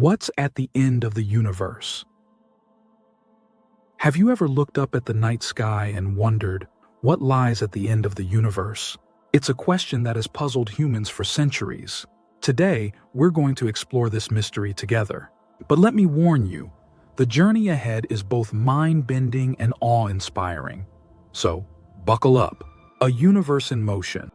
What's at the end of the universe? Have you ever looked up at the night sky and wondered, what lies at the end of the universe? It's a question that has puzzled humans for centuries. Today, we're going to explore this mystery together. But let me warn you, the journey ahead is both mind-bending and awe-inspiring. So, buckle up. A universe in motion.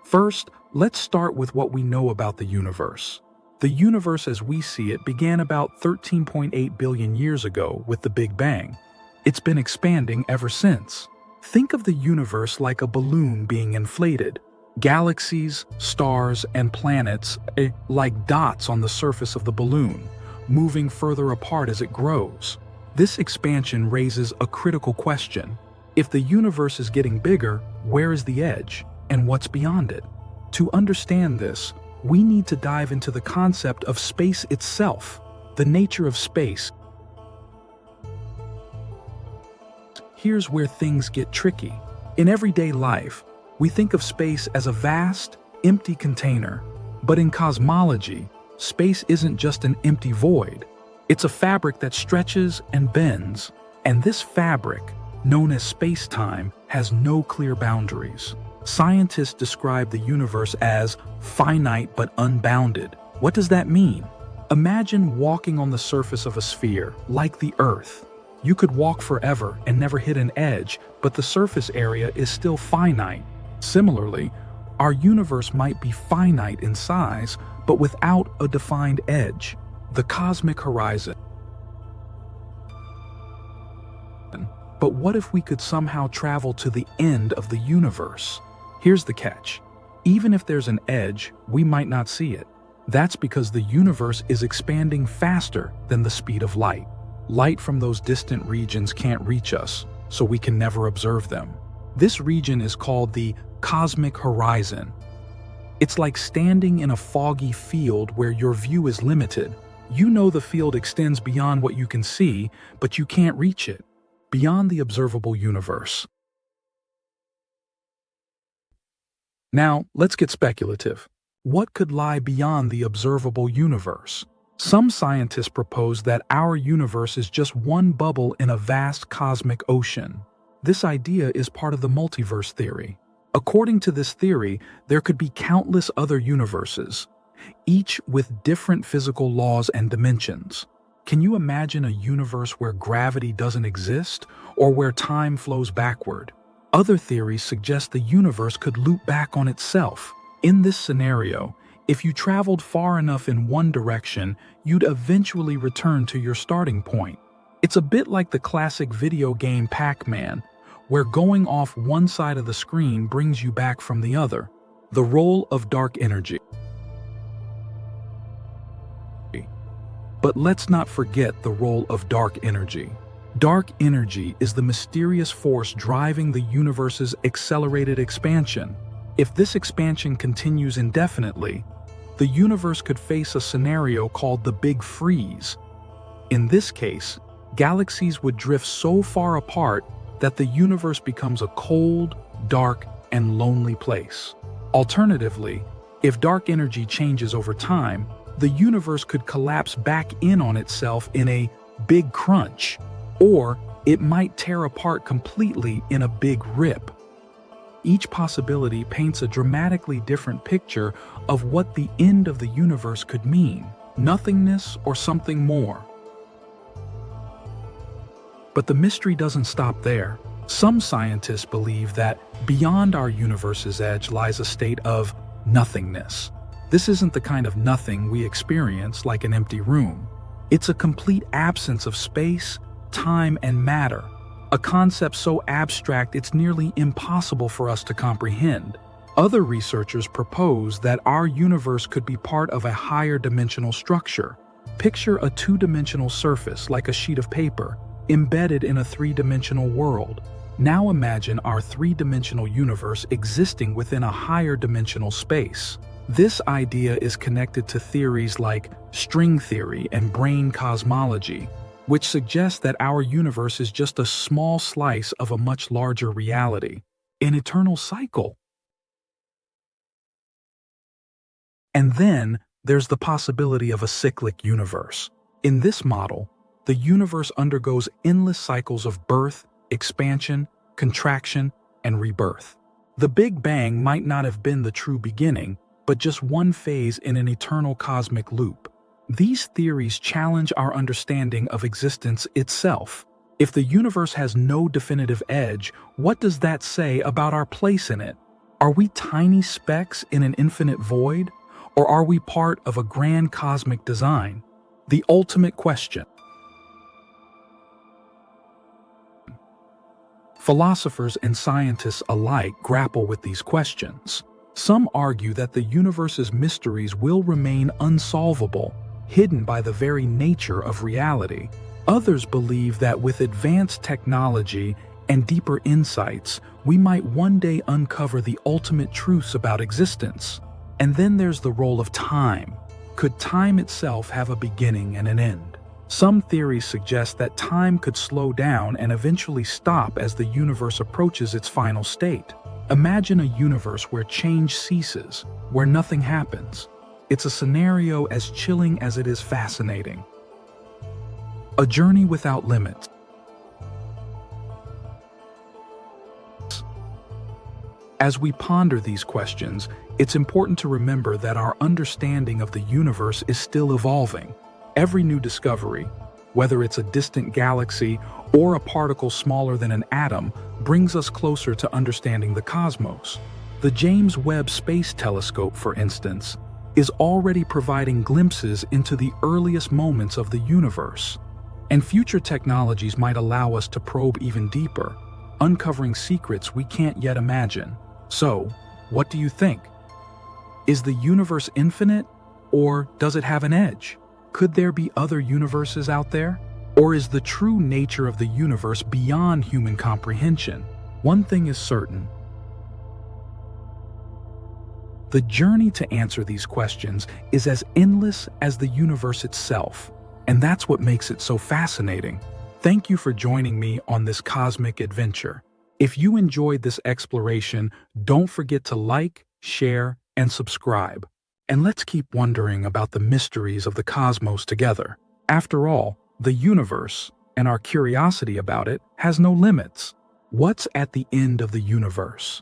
First, let's start with what we know about the universe. The universe as we see it began about 13.8 billion years ago with the Big Bang. It's been expanding ever since. Think of the universe like a balloon being inflated. Galaxies, stars, and planets like dots on the surface of the balloon, moving further apart as it grows. This expansion raises a critical question. If the universe is getting bigger, where is the edge? And what's beyond it? To understand this, we need to dive into the concept of space itself, the nature of space. Here's where things get tricky. In everyday life, we think of space as a vast, empty container. But in cosmology, space isn't just an empty void. It's a fabric that stretches and bends. And this fabric, known as space-time, has no clear boundaries. Scientists describe the universe as finite but unbounded. What does that mean? Imagine walking on the surface of a sphere, like the Earth. You could walk forever and never hit an edge, but the surface area is still finite. Similarly, our universe might be finite in size, but without a defined edge. The cosmic horizon. But what if we could somehow travel to the end of the universe? Here's the catch. Even if there's an edge, we might not see it. That's because the universe is expanding faster than the speed of light. Light from those distant regions can't reach us, so we can never observe them. This region is called the cosmic horizon. It's like standing in a foggy field where your view is limited. You know the field extends beyond what you can see, but you can't reach it. Beyond the observable universe. Now, let's get speculative. What could lie beyond the observable universe? Some scientists propose that our universe is just one bubble in a vast cosmic ocean. This idea is part of the multiverse theory. According to this theory, there could be countless other universes, each with different physical laws and dimensions. Can you imagine a universe where gravity doesn't exist, or where time flows backward? Other theories suggest the universe could loop back on itself. In this scenario, if you traveled far enough in one direction, you'd eventually return to your starting point. It's a bit like the classic video game Pac-Man, where going off one side of the screen brings you back from the other. The role of dark energy. But let's not forget the role of dark energy. Dark energy is the mysterious force driving the universe's accelerated expansion. If this expansion continues indefinitely, the universe could face a scenario called the Big Freeze. In this case, galaxies would drift so far apart that the universe becomes a cold, dark, and lonely place. Alternatively, if dark energy changes over time, the universe could collapse back in on itself in a big crunch, or it might tear apart completely in a big rip. Each possibility paints a dramatically different picture of what the end of the universe could mean, nothingness or something more. But the mystery doesn't stop there. Some scientists believe that beyond our universe's edge lies a state of nothingness. This isn't the kind of nothing we experience like an empty room. It's a complete absence of space, time, and matter, a concept so abstract it's nearly impossible for us to comprehend. Other researchers propose that our universe could be part of a higher dimensional structure. Picture a two-dimensional surface like a sheet of paper, embedded in a three-dimensional world. Now imagine our three-dimensional universe existing within a higher dimensional space. This idea is connected to theories like string theory and brain cosmology, which suggests that our universe is just a small slice of a much larger reality, an eternal cycle. And then there's the possibility of a cyclic universe. In this model, the universe undergoes endless cycles of birth, expansion, contraction, and rebirth. The Big Bang might not have been the true beginning, but just one phase in an eternal cosmic loop. These theories challenge our understanding of existence itself. If the universe has no definitive edge, what does that say about our place in it? Are we tiny specks in an infinite void? Or are we part of a grand cosmic design? The ultimate question. Philosophers and scientists alike grapple with these questions. Some argue that the universe's mysteries will remain unsolvable, hidden by the very nature of reality. Others believe that with advanced technology and deeper insights, we might one day uncover the ultimate truths about existence. And then there's the role of time. Could time itself have a beginning and an end? Some theories suggest that time could slow down and eventually stop as the universe approaches its final state. Imagine a universe where change ceases, where nothing happens. It's a scenario as chilling as it is fascinating. A journey without limits. As we ponder these questions, it's important to remember that our understanding of the universe is still evolving. Every new discovery, whether it's a distant galaxy or a particle smaller than an atom, brings us closer to understanding the cosmos. The James Webb Space Telescope, for instance, is already providing glimpses into the earliest moments of the universe. And future technologies might allow us to probe even deeper, uncovering secrets we can't yet imagine. So, what do you think? Is the universe infinite, or does it have an edge? Could there be other universes out there? Or is the true nature of the universe beyond human comprehension? One thing is certain. The journey to answer these questions is as endless as the universe itself, and that's what makes it so fascinating. Thank you for joining me on this cosmic adventure. If you enjoyed this exploration, don't forget to like, share, and subscribe. And let's keep wondering about the mysteries of the cosmos together. After all, the universe, and our curiosity about it, has no limits. What's at the end of the universe?